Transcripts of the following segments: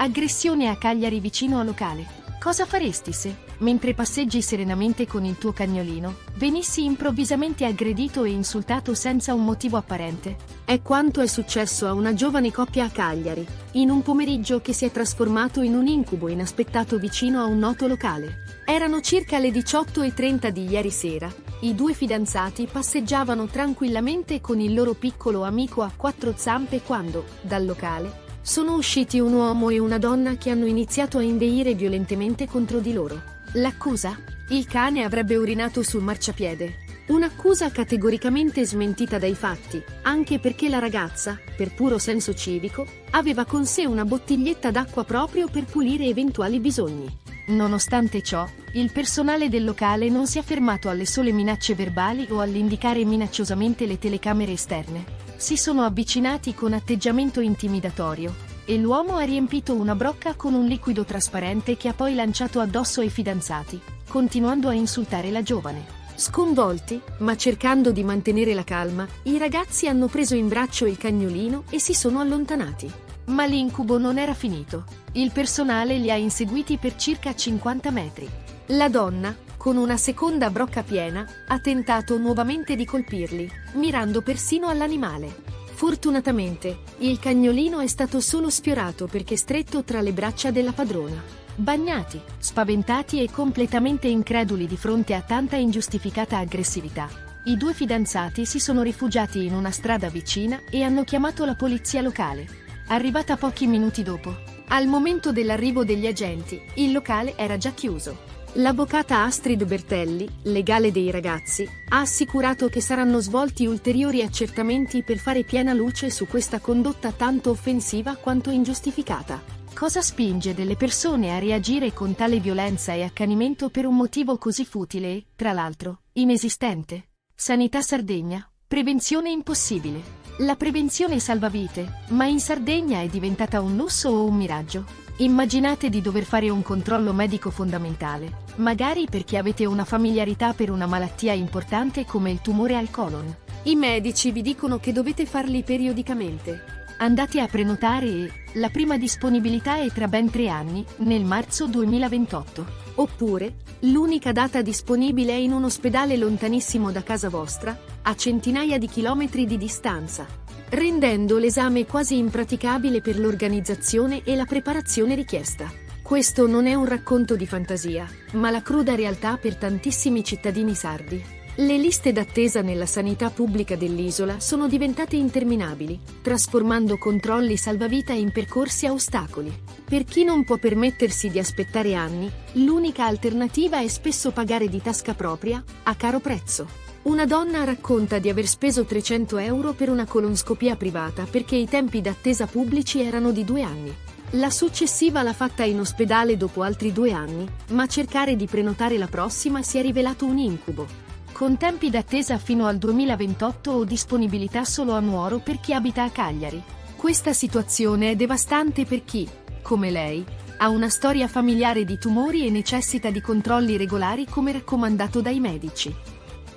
Aggressione a Cagliari vicino a locale. Cosa faresti se, mentre passeggi serenamente con il tuo cagnolino, venissi improvvisamente aggredito e insultato senza un motivo apparente? È quanto è successo a una giovane coppia a Cagliari, in un pomeriggio che si è trasformato in un incubo inaspettato vicino a un noto locale. Erano circa le 18:30 di ieri sera. I due fidanzati passeggiavano tranquillamente con il loro piccolo amico a quattro zampe quando, dal locale, sono usciti un uomo e una donna che hanno iniziato a inveire violentemente contro di loro. L'accusa? Il cane avrebbe urinato sul marciapiede. Un'accusa categoricamente smentita dai fatti, anche perché la ragazza, per puro senso civico, aveva con sé una bottiglietta d'acqua proprio per pulire eventuali bisogni. Nonostante ciò, il personale del locale non si è fermato alle sole minacce verbali o all'indicare minacciosamente le telecamere esterne. Si sono avvicinati con atteggiamento intimidatorio, e l'uomo ha riempito una brocca con un liquido trasparente che ha poi lanciato addosso ai fidanzati, continuando a insultare la giovane. Sconvolti, ma cercando di mantenere la calma, i ragazzi hanno preso in braccio il cagnolino e si sono allontanati. Ma l'incubo non era finito. Il personale li ha inseguiti per circa 50 metri. La donna, con una seconda brocca piena, ha tentato nuovamente di colpirli, mirando persino all'animale. Fortunatamente, il cagnolino è stato solo sfiorato perché stretto tra le braccia della padrona. Bagnati, spaventati e completamente increduli di fronte a tanta ingiustificata aggressività, i due fidanzati si sono rifugiati in una strada vicina e hanno chiamato la polizia locale, arrivata pochi minuti dopo. Al momento dell'arrivo degli agenti, il locale era già chiuso. L'avvocata Astrid Bertelli, legale dei ragazzi, ha assicurato che saranno svolti ulteriori accertamenti per fare piena luce su questa condotta tanto offensiva quanto ingiustificata. Cosa spinge delle persone a reagire con tale violenza e accanimento per un motivo così futile e, tra l'altro, inesistente? Sanità Sardegna, prevenzione impossibile. La prevenzione salva vite, ma in Sardegna è diventata un lusso o un miraggio? Immaginate di dover fare un controllo medico fondamentale, magari perché avete una familiarità per una malattia importante come il tumore al colon. I medici vi dicono che dovete farli periodicamente. Andate a prenotare e la prima disponibilità è tra ben 3 anni, nel marzo 2028. Oppure, l'unica data disponibile è in un ospedale lontanissimo da casa vostra, a centinaia di chilometri di distanza, rendendo l'esame quasi impraticabile per l'organizzazione e la preparazione richiesta. Questo non è un racconto di fantasia, ma la cruda realtà per tantissimi cittadini sardi. Le liste d'attesa nella sanità pubblica dell'isola sono diventate interminabili, trasformando controlli salvavita in percorsi a ostacoli. Per chi non può permettersi di aspettare anni, l'unica alternativa è spesso pagare di tasca propria, a caro prezzo. Una donna racconta di aver speso 300 euro per una colonscopia privata perché i tempi d'attesa pubblici erano di 2 anni. La successiva l'ha fatta in ospedale dopo altri 2 anni, ma cercare di prenotare la prossima si è rivelato un incubo, con tempi d'attesa fino al 2028 o disponibilità solo a Nuoro per chi abita a Cagliari. Questa situazione è devastante per chi, come lei, ha una storia familiare di tumori e necessita di controlli regolari come raccomandato dai medici.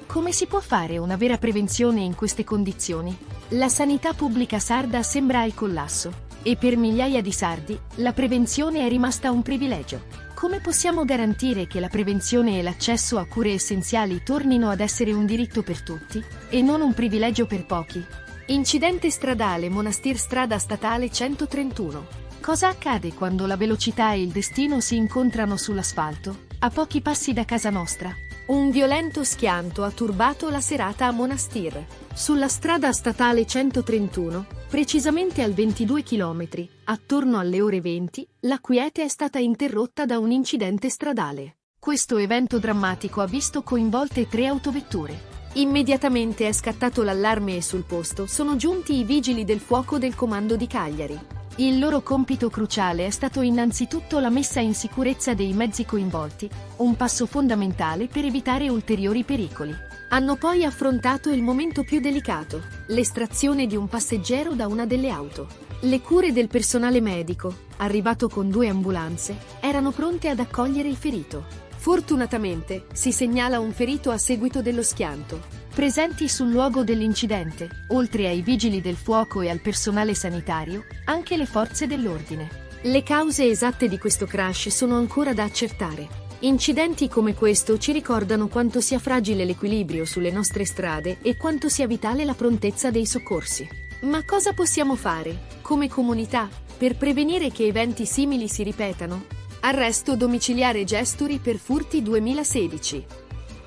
Come si può fare una vera prevenzione in queste condizioni? La sanità pubblica sarda sembra al collasso, e per migliaia di sardi, la prevenzione è rimasta un privilegio. Come possiamo garantire che la prevenzione e l'accesso a cure essenziali tornino ad essere un diritto per tutti, e non un privilegio per pochi? Incidente stradale Monastir strada statale 131. Cosa accade quando la velocità e il destino si incontrano sull'asfalto, a pochi passi da casa nostra? Un violento schianto ha turbato la serata a Monastir. Sulla strada statale 131, precisamente al 22 km, attorno alle ore 20, la quiete è stata interrotta da un incidente stradale. Questo evento drammatico ha visto coinvolte 3 autovetture. Immediatamente è scattato l'allarme e sul posto sono giunti i vigili del fuoco del comando di Cagliari. Il loro compito cruciale è stato innanzitutto la messa in sicurezza dei mezzi coinvolti, un passo fondamentale per evitare ulteriori pericoli. Hanno poi affrontato il momento più delicato, l'estrazione di un passeggero da una delle auto. Le cure del personale medico, arrivato con 2 ambulanze, erano pronte ad accogliere il ferito. Fortunatamente, si segnala un ferito a seguito dello schianto. Presenti sul luogo dell'incidente, oltre ai vigili del fuoco e al personale sanitario, anche le forze dell'ordine. Le cause esatte di questo crash sono ancora da accertare. Incidenti come questo ci ricordano quanto sia fragile l'equilibrio sulle nostre strade e quanto sia vitale la prontezza dei soccorsi. Ma cosa possiamo fare, come comunità, per prevenire che eventi simili si ripetano? Arresto domiciliare Gesturi per furti 2016.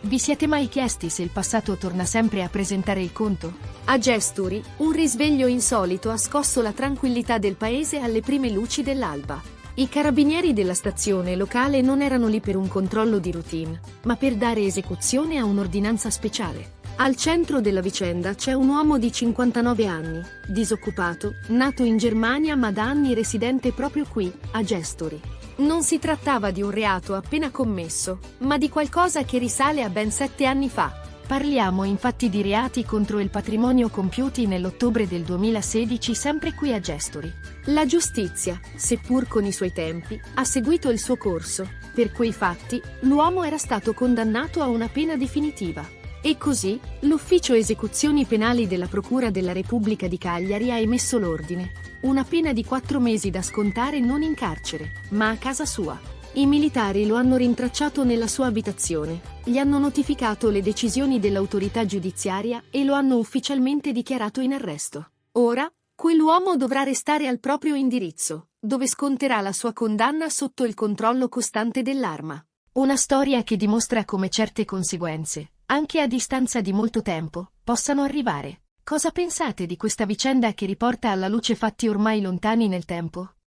Vi siete mai chiesti se il passato torna sempre a presentare il conto? A Gesturi, un risveglio insolito ha scosso la tranquillità del paese alle prime luci dell'alba. I carabinieri della stazione locale non erano lì per un controllo di routine, ma per dare esecuzione a un'ordinanza speciale. Al centro della vicenda c'è un uomo di 59 anni, disoccupato, nato in Germania ma da anni residente proprio qui, a Gesturi. Non si trattava di un reato appena commesso, ma di qualcosa che risale a ben 7 anni fa. Parliamo infatti di reati contro il patrimonio compiuti nell'ottobre del 2016 sempre qui a Gesturi. La giustizia, seppur con i suoi tempi, ha seguito il suo corso. Per quei fatti, l'uomo era stato condannato a una pena definitiva. E così, l'Ufficio Esecuzioni Penali della Procura della Repubblica di Cagliari ha emesso l'ordine. Una pena di 4 mesi da scontare non in carcere, ma a casa sua. I militari lo hanno rintracciato nella sua abitazione, gli hanno notificato le decisioni dell'autorità giudiziaria e lo hanno ufficialmente dichiarato in arresto. Ora, quell'uomo dovrà restare al proprio indirizzo, dove sconterà la sua condanna sotto il controllo costante dell'arma. Una storia che dimostra come certe conseguenze, anche a distanza di molto tempo, possano arrivare. Cosa pensate di questa vicenda che riporta alla luce fatti ormai lontani nel tempo?